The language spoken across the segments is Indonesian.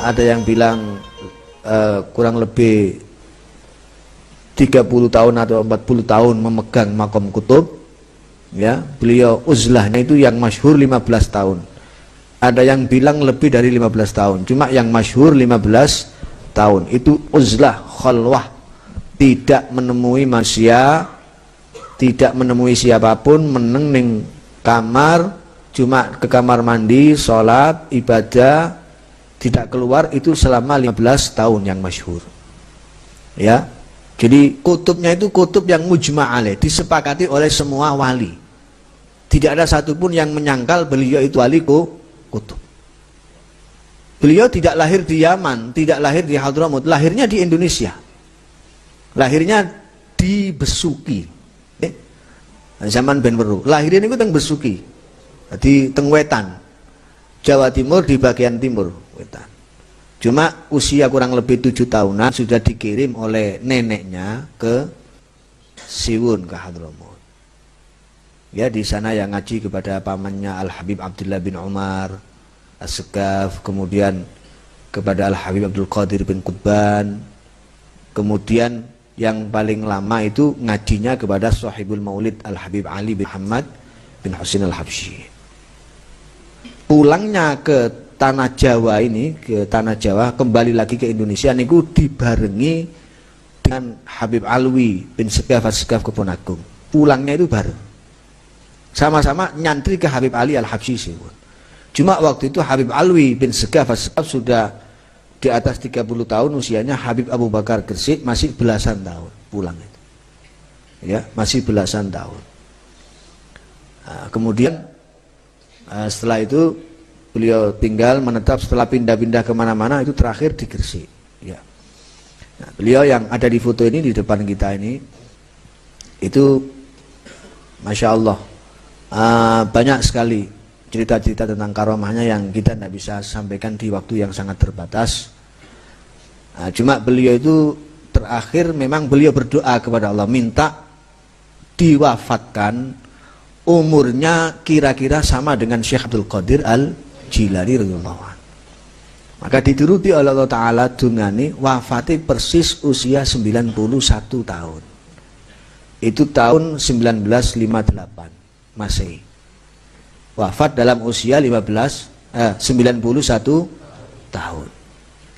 ada yang bilang kurang lebih 30 tahun atau 40 tahun memegang makom kutub. Ya, beliau uzlahnya itu yang masyhur 15 tahun. Ada yang bilang lebih dari 15 tahun. Cuma yang masyhur 15 tahun. Itu uzlah khalwah, tidak menemui manusia, tidak menemui siapapun, meneng ning kamar, cuma ke kamar mandi, sholat, ibadah, tidak keluar, itu selama 15 tahun yang masyhur. Ya. Jadi kutubnya itu kutub yang mujma' alaih, disepakati oleh semua wali. Tidak ada satupun yang menyangkal beliau itu wali kutub. Beliau tidak lahir di Yaman, tidak lahir di Hadramut, lahirnya di Indonesia. Lahirnya di Besuki. Zaman Ben Weru. Lahirnya itu teng Besuki. Di teng Wetan. Jawa Timur di bagian timur Wetan. Cuma usia kurang lebih 7 tahunan sudah dikirim oleh neneknya ke Siwun, ke Hadramut. Ya, di sana yang ngaji kepada pamannya Al-Habib Abdullah bin Umar As-Sekaf, kemudian kepada Al-Habib Abdul Qadir bin Qutban, kemudian yang paling lama itu ngajinya kepada Sahibul Maulid Al-Habib Ali bin Muhammad bin Husain Al-Habsyi. Pulangnya ke tanah Jawa ini, ke tanah Jawa, kembali lagi ke Indonesia niku dibarengi dengan Habib Alwi bin Sekaf As-Sekaf Keponagung. Pulangnya itu bareng. Sama-sama nyantri ke Habib Ali Al-Habsyi. Cuma waktu itu Habib Alwi bin Sekaf As-Sekaf sudah di atas 30 tahun usianya. Habib Abu Bakar Gresik masih belasan tahun pulang itu. Ya, masih belasan tahun. Nah, kemudian setelah itu beliau tinggal menetap, setelah pindah-pindah kemana-mana itu terakhir di Gresik. Ya. Nah, beliau yang ada di foto ini di depan kita ini itu Masya Allah banyak sekali cerita-cerita tentang karomahnya yang kita tidak bisa sampaikan di waktu yang sangat terbatas. Cuma beliau itu terakhir memang beliau berdoa kepada Allah, minta diwafatkan umurnya kira-kira sama dengan Syekh Abdul Qadir Al-Jilani radhiyallahu anhu. Maka dituruti oleh Allah Ta'ala dungane wafati persis usia 91 tahun. Itu tahun 1958 Masehi. Wafat dalam usia 91 tahun.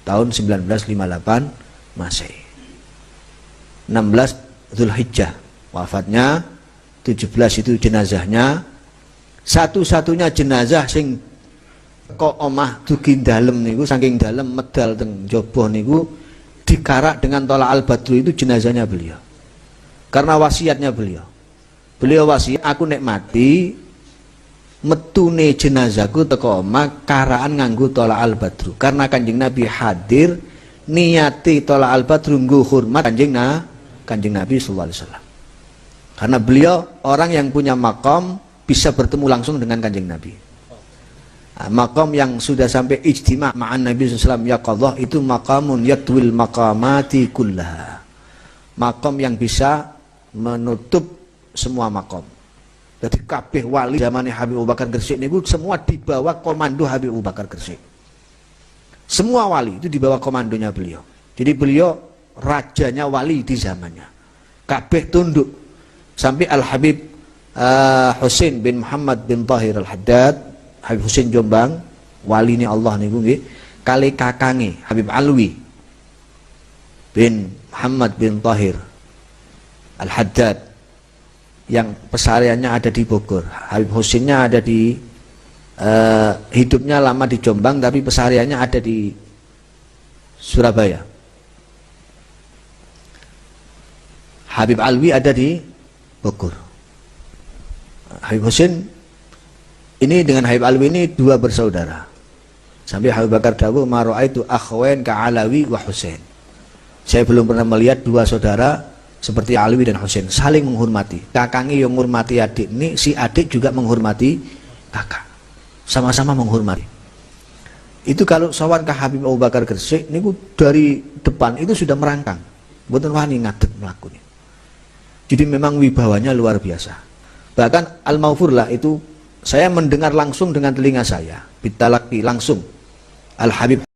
Tahun 1958 Masehi. 16 Dzulhijjah wafatnya, 17 itu jenazahnya. Satu-satunya jenazah sing kok omah dugi dalem niku, saking dalem medal teng jaba niku dikarak dengan tolak al-badru, itu jenazahnya beliau. Karena wasiatnya beliau. Beliau wasiat, aku nek mati metune jenazahku teko omah karaan nganggo tolak al-badru. Karena Kanjeng Nabi hadir, niati tolak al-badru nggo hormat Kanjeng Nabi sallallahu alaihi wasallam. Karena beliau orang yang punya makom bisa bertemu langsung dengan Kanjeng Nabi. Makom yang sudah sampai ijtima' ma'an Nabi SAW ya qadhah, itu maqamun yatwil maqamati kullaha. Makom yang bisa menutup semua makom. Jadi kabeh wali zaman Habib Abu Bakar Gresik niku semua di bawah komando Habib Abu Bakar Gresik. Semua wali itu di bawah komandonya beliau. Jadi beliau rajanya wali di zamannya. Kabeh tunduk. Sampai Al-Habib Husain bin Muhammad bin Tahir Al-Haddad, Habib Husain Jombang, wali ini Allah niku nggih, kali kakange Habib Alwi bin Muhammad bin Tahir Al-Haddad yang pesariannya ada di Bogor. Habib Husainnya ada di hidupnya lama di Jombang tapi pesariannya ada di Surabaya. Habib Alwi ada di Bogor. Habib Husain ini dengan Habib Alwi ini dua bersaudara. Sampai Habib Bakar dawuh ma raaitu akhwain ka Alawi wa Husain. Saya belum pernah melihat dua saudara seperti Alwi dan Husain saling menghormati. Kakangnya yang menghormati adik ini, si adik juga menghormati kakak. Sama-sama menghormati. Itu kalau sowan ke Habib Abu Bakar Gresik niku dari depan itu sudah merangkang. Mboten wani ngadeg mlakune. Jadi memang wibawanya luar biasa. Bahkan Al-Maufurlah itu saya mendengar langsung dengan telinga saya, bitalaki langsung Al-Habib